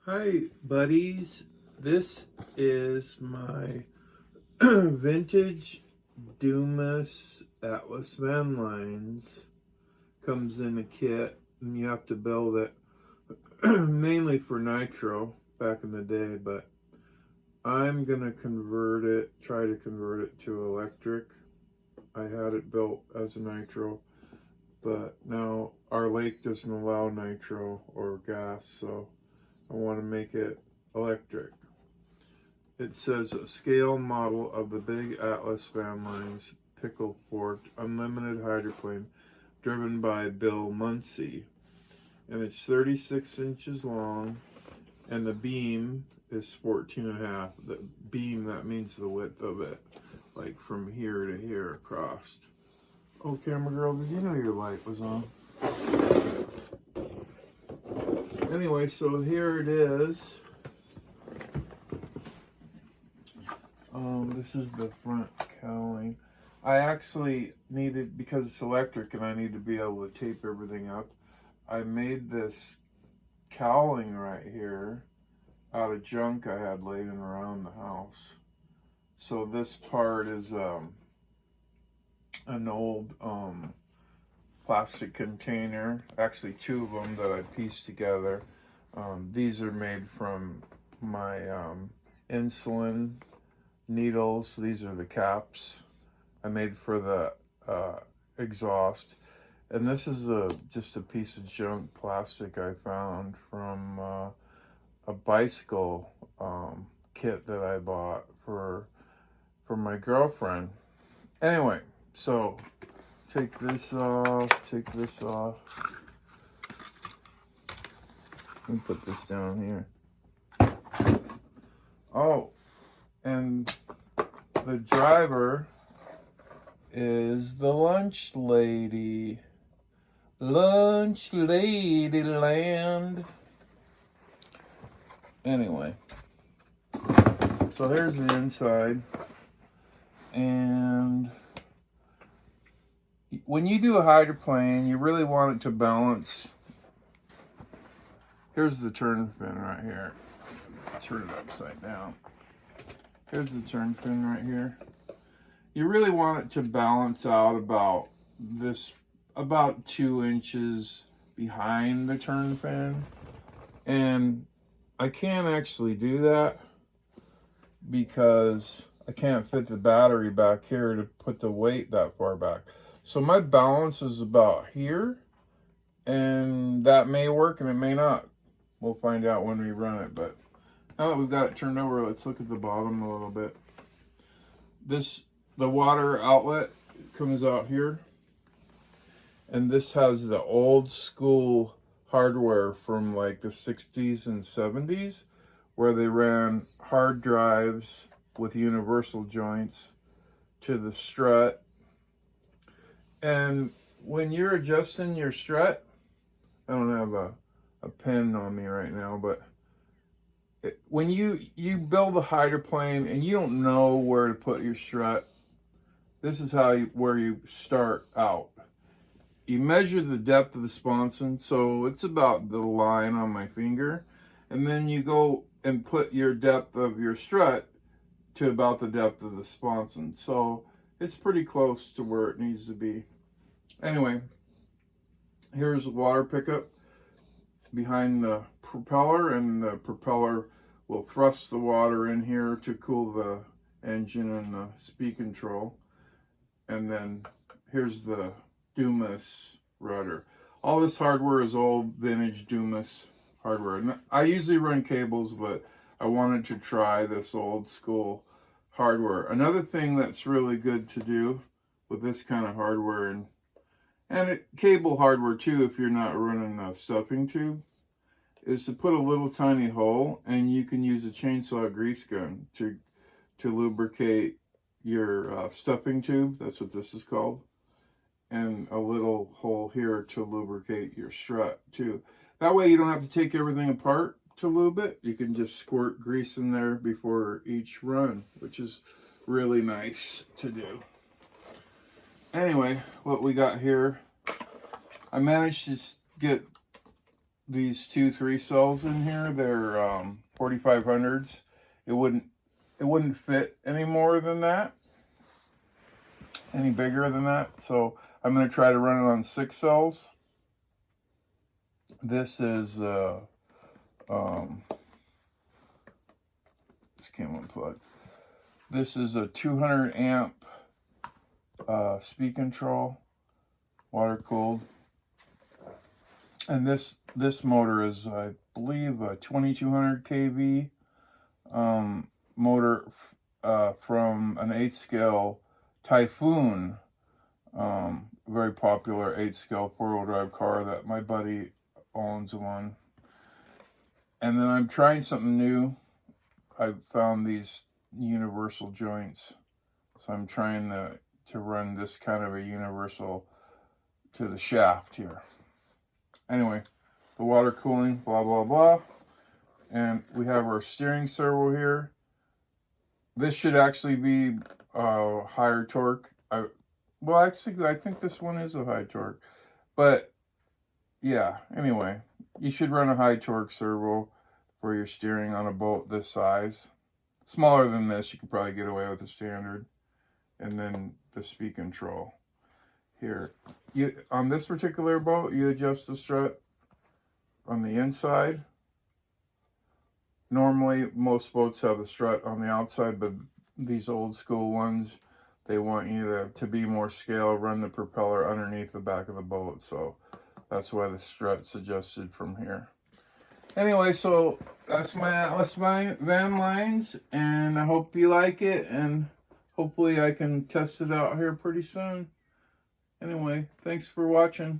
Hi buddies, this is my vintage Dumas Atlas van lines. Comes in a kit and you have to build it mainly for nitro back in the day, but I'm gonna try to convert it to electric. I had it built as a nitro, but now our lake doesn't allow nitro or gas, so I want to make it electric. It says a scale model of the big Atlas van lines pickle forked unlimited hydroplane driven by Bill Munsey. And it's 36 inches long and the beam is 14 and a half. The beam, that means the width of it, like from here to here across. Oh, camera girl, did you know your light was on? Anyway, so here it is. This is the front cowling. I actually needed, because it's electric and I need to be able to tape everything up, I made this cowling right here out of junk I had laying around the house. So this part is an old plastic container, actually two of them that I pieced together. These are made from my insulin needles. These are the caps I made for the exhaust. And this is just a piece of junk plastic I found from a bicycle kit that I bought for my girlfriend. Anyway, so take this off. Let me put this down here. Oh, and the driver is the lunch lady. Lunch lady land. Anyway, so here's the inside. And when you do a hydroplane, you really want it to balance. Here's the turn pin right here. Turn it upside down. Here's the turn pin right here. You really want it to balance out about 2 inches behind the turn pin. And I can't actually do that because I can't fit the battery back here to put the weight that far back. So my balance is about here, and that may work and it may not. We'll find out when we run it, but now that we've got it turned over, let's look at the bottom a little bit. The water outlet comes out here, and this has the old school hardware from like the 60s and 70s, where they ran hard drives with universal joints to the strut. And when you're adjusting your strut, I don't have a pen on me right now, but when you build a hydroplane and you don't know where to put your strut, this is where you start out. You measure the depth of the sponson, so it's about the line on my finger, and then you go and put your depth of your strut to about the depth of the sponson. So it's pretty close to where it needs to be. Anyway, here's a water pickup behind the propeller, and the propeller will thrust the water in here to cool the engine and the speed control. And then here's the Dumas rudder. All this hardware is old vintage Dumas hardware. And I usually run cables, but I wanted to try this old school hardware. Another thing that's really good to do with this kind of hardware, and cable hardware too, if you're not running a stuffing tube, is to put a little tiny hole, and you can use a chainsaw grease gun to lubricate your stuffing tube. That's what this is called. And a little hole here to lubricate your strut too. That way you don't have to take everything apart to lube it. You can just squirt grease in there before each run, which is really nice to do. Anyway, what we got here, I managed to get these 2 3-cells in here. They're 4500s. It wouldn't fit any more than that, any bigger than that. So I'm going to try to run it on 6 cells. This is this came unplugged. This is a 200 amp speed control, water cooled. And this motor is, I believe, a 2200 kV motor from an 8-scale Typhoon, very popular 8-scale 4-wheel drive car that my buddy owns one. And then I'm trying something new. I found these universal joints, so I'm trying to run this kind of a universal to the shaft here. Anyway, the water cooling, blah, blah, blah. And we have our steering servo here. This should actually be higher torque. Well, actually, I think this one is a high torque. But, yeah, anyway, you should run a high torque servo for your steering on a boat this size. Smaller than this, you could probably get away with the standard. And then the speed control. Here, on this particular boat, you adjust the strut on the inside. Normally, most boats have the strut on the outside, but these old school ones, they want you to be more scale, run the propeller underneath the back of the boat. So that's why the strut's adjusted from here. Anyway, so that's my van lines, and I hope you like it, and hopefully I can test it out here pretty soon. Anyway, thanks for watching.